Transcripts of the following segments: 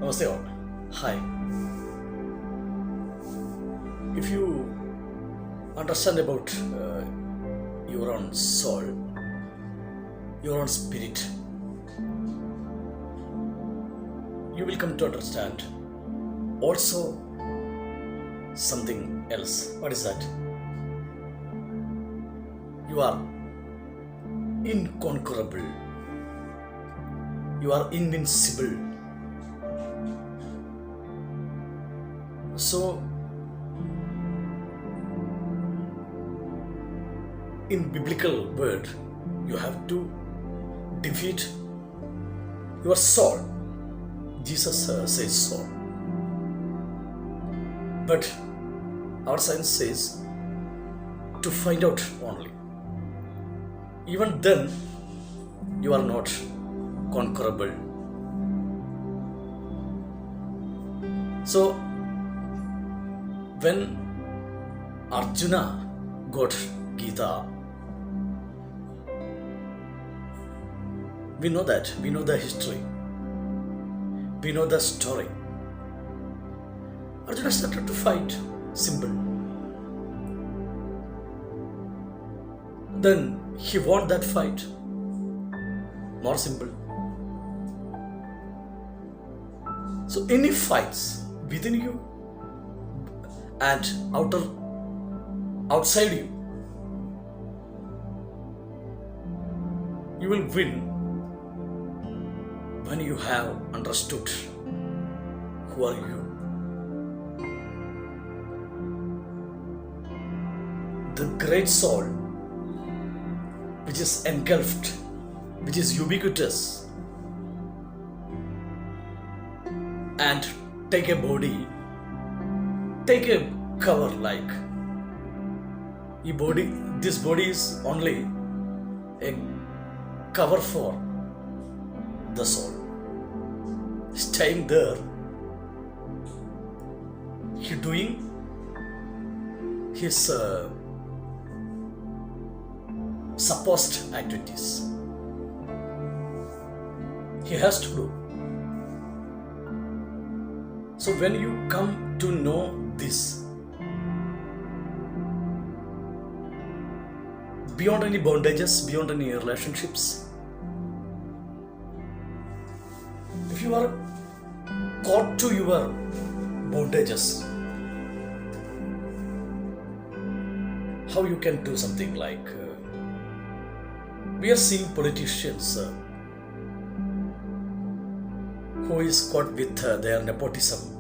Namaste all. Hi. If you understand about your own soul, your own spirit, you will come to understand also something else. What is that? You are inconquerable. You are invincible. So, in biblical word, you have to defeat your soul. Jesus says so. But our science says to find out only. Even then, you are not conquerable. So, when Arjuna got Gita, we know that, we know the history, we know the story. Arjuna started to fight, simple. Then he won that fight, more simple. So any fights within you and outside you, you will win when you have understood who are you. The great soul, which is engulfed, which is ubiquitous, and take a body, take a cover like this body is only a cover for the soul. Staying there, he doing his supposed activities. He has to do. So when you come to know this, beyond any bondages, beyond any relationships, if you are caught to your bondages, how you can do something like we are seeing politicians who is caught with their nepotism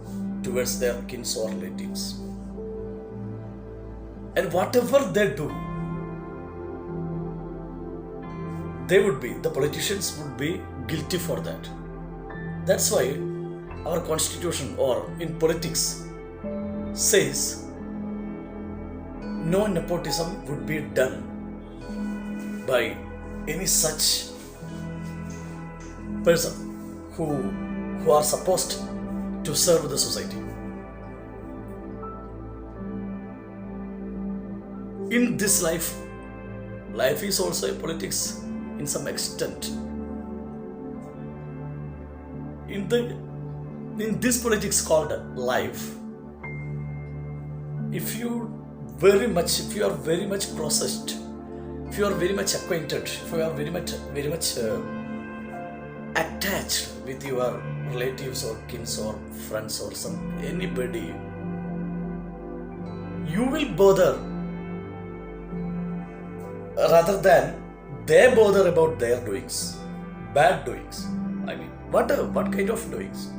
towards their kins or relatives, and whatever they do, the politicians would be guilty for that. That's why our constitution or in politics says no nepotism would be done by any such person who are supposed to serve the society. In this life is also a politics in some extent. In this politics called life, if you are very much processed, if you are very much acquainted, if you are very much attached with your relatives or kins or friends or anybody, you will bother rather than they bother about their doings, bad doings. I mean, whatever kind of doings.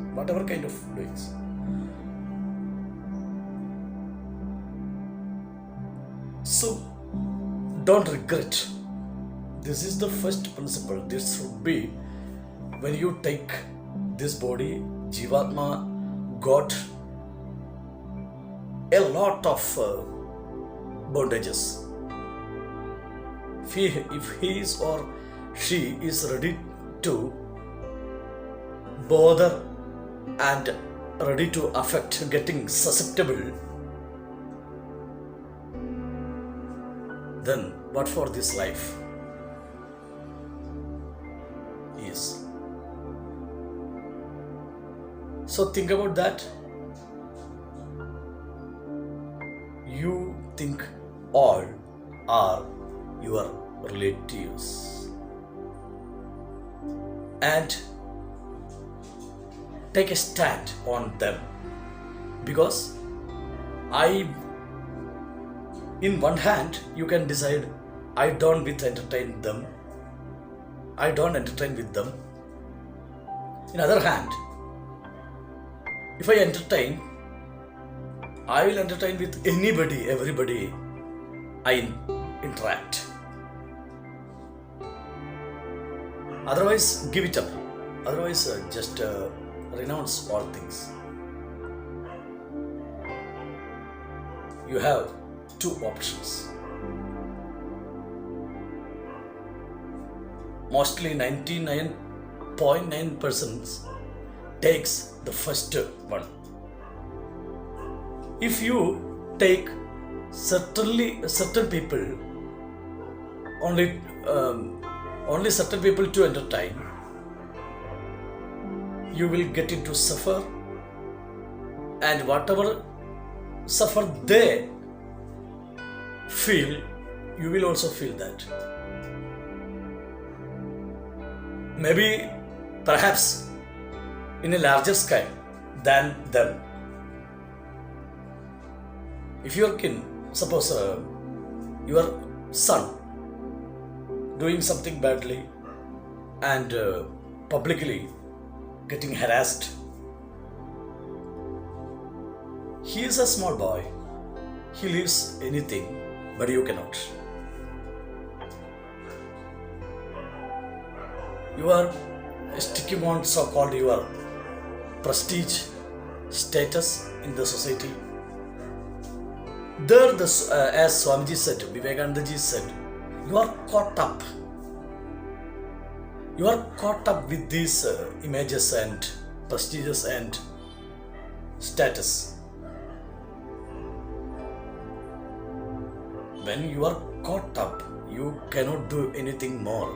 So, don't regret. This is the first principle. This should be when you take this body, Jivatma got a lot of bondages. If he is or she is ready to bother and ready to affect, getting susceptible, then what for this life is? So think about that. You think all are your relatives. And take a stand on them. Because in one hand, you can decide, I don't entertain them. I don't entertain with them. In other hand, if I entertain, I will entertain with anybody, everybody I interact. Otherwise, give it up. Otherwise, just renounce all things. You have two options. Mostly 99.9% takes the first one. If you take certain people, only certain people to entertain, you will get into suffer, and whatever suffer they feel, you will also feel that. Maybe, perhaps, in a larger scale than them. If your kin, suppose your son doing something badly and publicly getting harassed, he is a small boy, he lives anything, but you cannot. You are sticking on so-called your prestige, status in the society. There, as Swamiji said, Vivekananda ji said, you are caught up. You are caught up with these images and prestiges and status. When you are caught up, you cannot do anything more.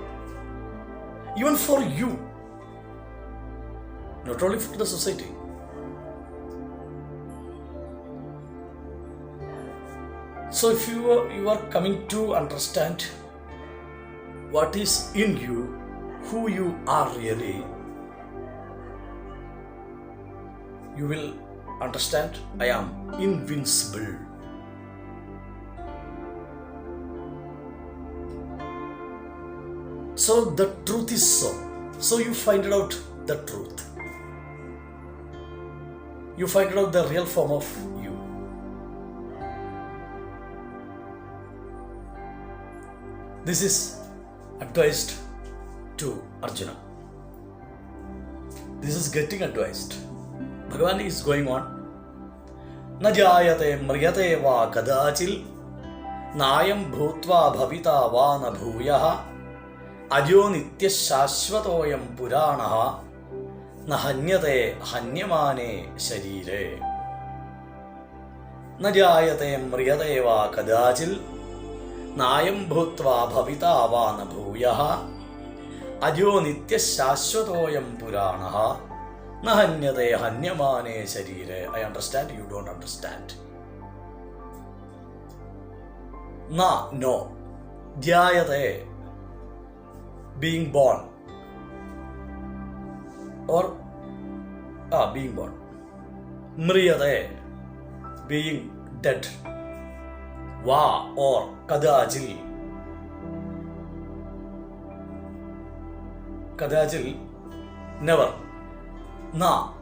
Even for you, not only for the society. So if you are coming to understand what is in you, who you are really, you will understand I am invincible. So the truth is so. So you find out the truth. You find out the real form of you. This is advised to Arjuna. This is getting advised. Bhagavan is going on. Na jayate mriyate va kadachil nayam bhutva bhavita va na bhuyaha ajo nitya shashvatoyam puranaha na hanyate hanyamane sharire. Na jayate mriyate va kadachil nayam bhutva bhavita va na bhuyaha ajo nitya shashvatoyam puranaha na hanyate hanyamane sharire. I understand, you don't understand. Na, no. Jayate, being born. Or being born. Mriyate, being dead. Va or kadajil. Kadajil, never. Na,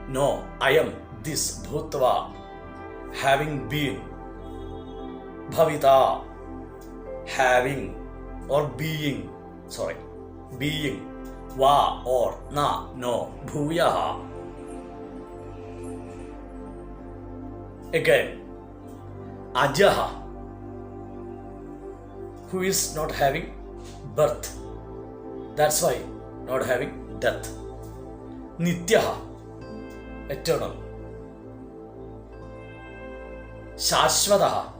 no, I am this bhutva, having been. Bhavita, having or being. Sorry, being. Va or na, no. Bhuyaha. Again, ajaha, who is not having birth. That's why not having death. Nityaha, eternal. Shashvataha.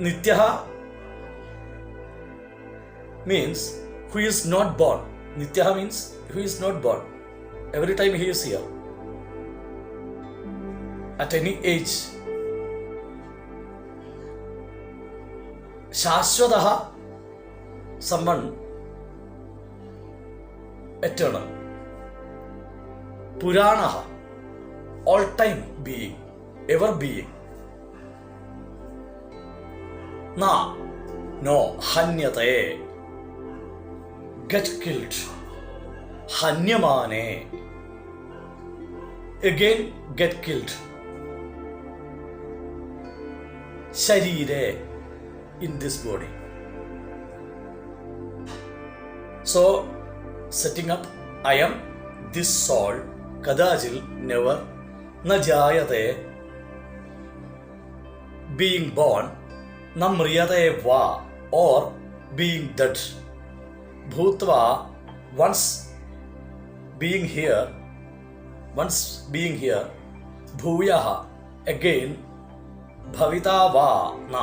Nityaha means who is not born. Nitya means who is not born. Every time he is here. At any age. Shashwataha, someone eternal. Puranaha, all time being, ever being. Na, no, hanyate, get killed. Hanyamane, again get killed. Sharire, in this body. So, setting up, I am this soul, kadajil, never, najayate, being born, namriyate va, or being dead. Bhutva, once being here, bhuyaha, again, bhavita va, na.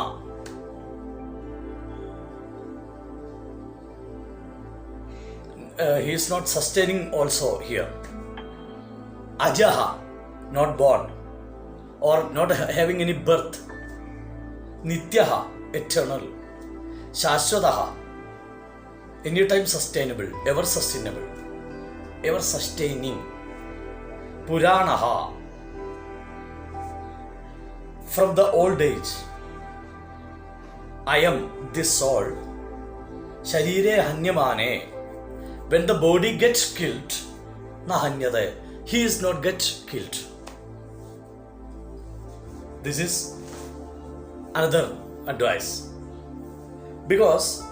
He is not sustaining also here. Ajaha, not born or not having any birth. Nityaha, eternal. Shashwataha, anytime sustainable, ever sustainable, ever sustaining. Puranaha, from the old age. I am this soul. Sharire hanyamane. When the body gets killed, na hanyate, he is not get killed. This is another advice. Because,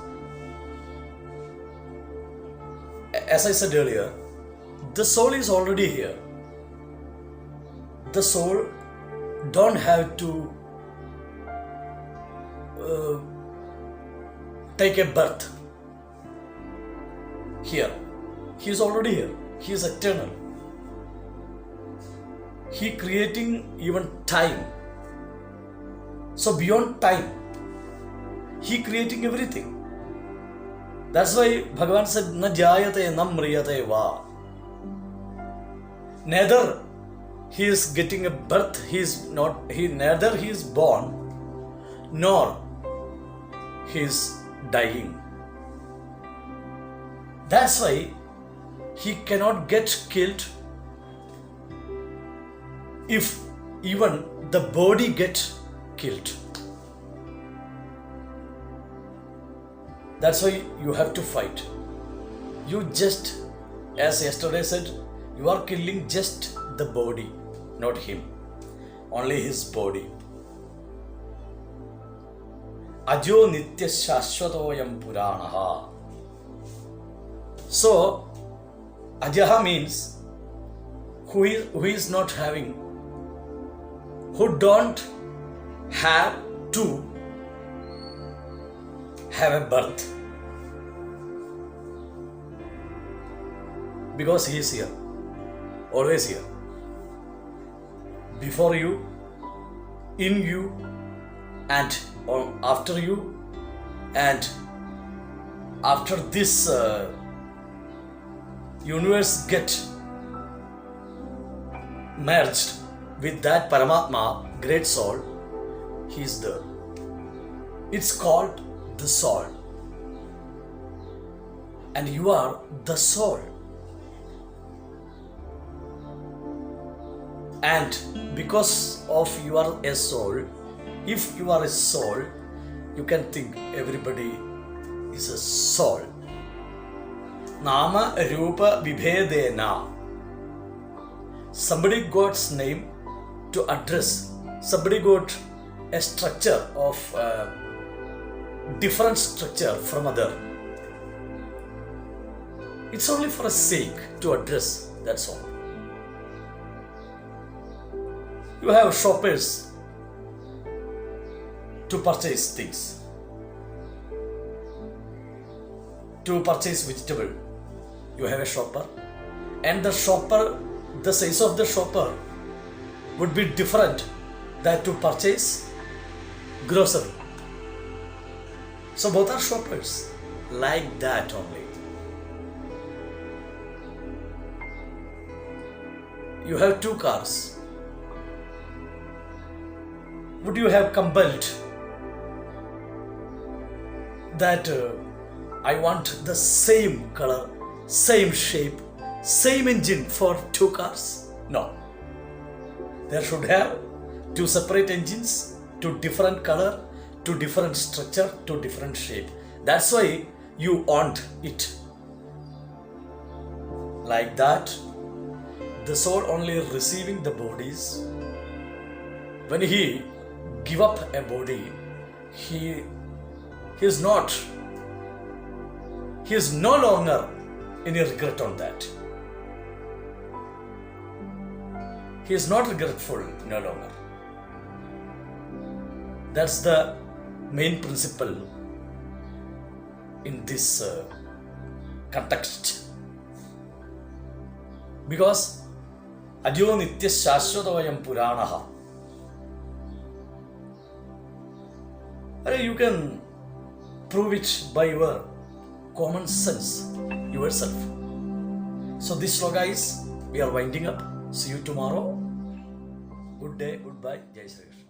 as I said earlier, the soul is already here. The soul don't have to take a birth. Here, he is already here. He is eternal. He creating even time. So beyond time, he creating everything. That's why Bhagavan said, "Na jayate, na mriyate va." Neither he is getting a birth. Neither he is born, nor he is dying. That's why he cannot get killed if even the body gets killed. That's why you have to fight. You just, as yesterday said, you are killing just the body, not him, only his body. Ajo nitya shashwatoyam puranaha. So, ajaha means who is not having, who don't have to have a birth. Because he is here, always here. Before you, in you, and after you, and after this universe get merged with that Paramatma, great soul, he is there. It's called the soul. And you are the soul. And because of you are a soul, if you are a soul, you can think everybody is a soul. Nama Rupa Vibhedena. Somebody got name to address. Somebody got a structure of different structure from other. It's only for a sake to address, that's all. You have shoppers to purchase things. To purchase vegetable, you have a shopper, and the shopper, the size of the shopper would be different than to purchase grocery. So both are shoppers, like that only. you have two cars. Would you have compelled that I want the same color, same shape, same engine for two cars? No. There should have two separate engines, two different color, two different structure, two different shape. That's why you want it. Like that, the soul only receiving the bodies. When he give up a body, he is no longer any regret on that. He is not regretful no longer. That's the main principle in this context. Because Adyo Nitya Shashvatavayam Puranaha. You can prove it by your common sense yourself. So this sloka is, we are winding up. See you tomorrow. Good day, goodbye, Jai Shri Krishna.